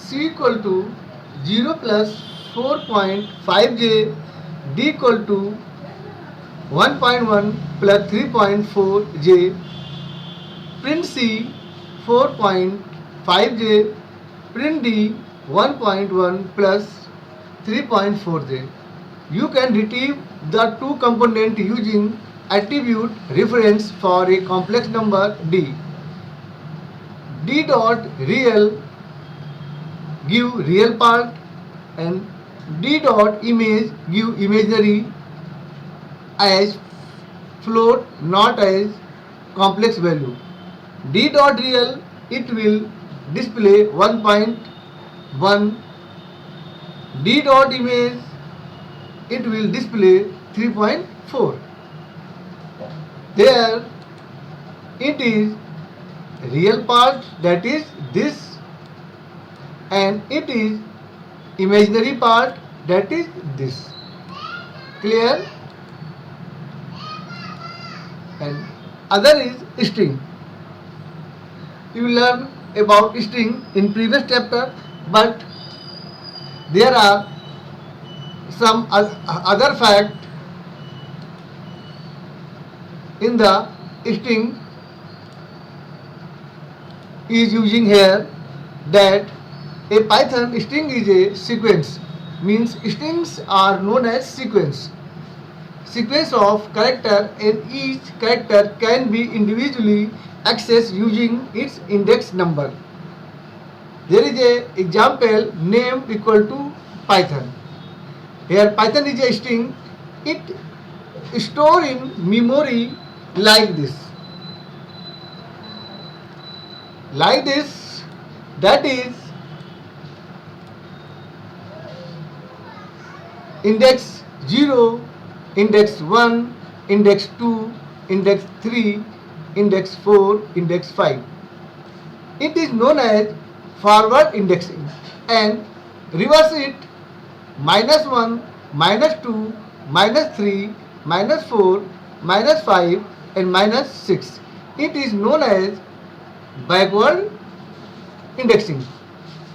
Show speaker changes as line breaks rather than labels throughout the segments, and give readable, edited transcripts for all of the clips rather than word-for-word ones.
C equal to 0 plus 4.5j, D equal to 1.1 plus 3.4j, print C 4.5j, print D 1.1 plus 3.4j. You can retrieve the two component using attribute reference for a complex number D. D dot real give real part and D dot image give imaginary as float, not as complex value. D dot real, it will display 1.1. D dot image, it will display 3.4. There it is real part, that is this, and it is imaginary part, that is this. Clear? And other is string. You learn about string in previous chapter, but there are some other fact in the string is using here, that a Python string is a sequence, means strings are known as sequence of character, and each character can be individually accessed using its index number. There is a example name equal to Python. Here Python is a string, it store in memory like this. That is index 0, index 1, index 2, index 3, index 4, index 5. It is known as forward indexing, and reverse it -1, -2, -3, -4, -5 and -6. It is known as backward indexing.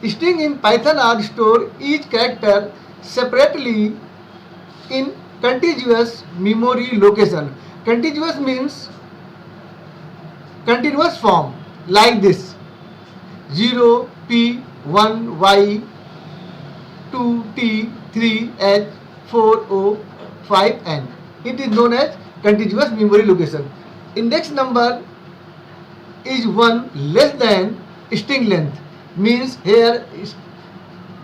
String in Python are stored each character separately in contiguous memory location. Contiguous means continuous form like this: 0 P, 1 Y, 2 T, 3 H, 4 O, 5 N. It is known as contiguous memory location. Index number is 1 less than string length, means here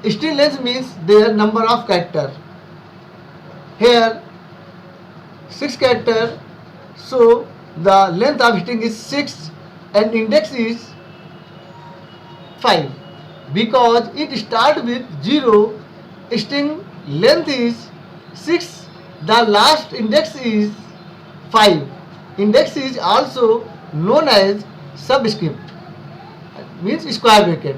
string length means their number of character. Here 6 character, so the length of string is 6 and index is 5. Because it starts with 0, string length is 6, the last index is 5. Index is also known as subscript, means square bracket.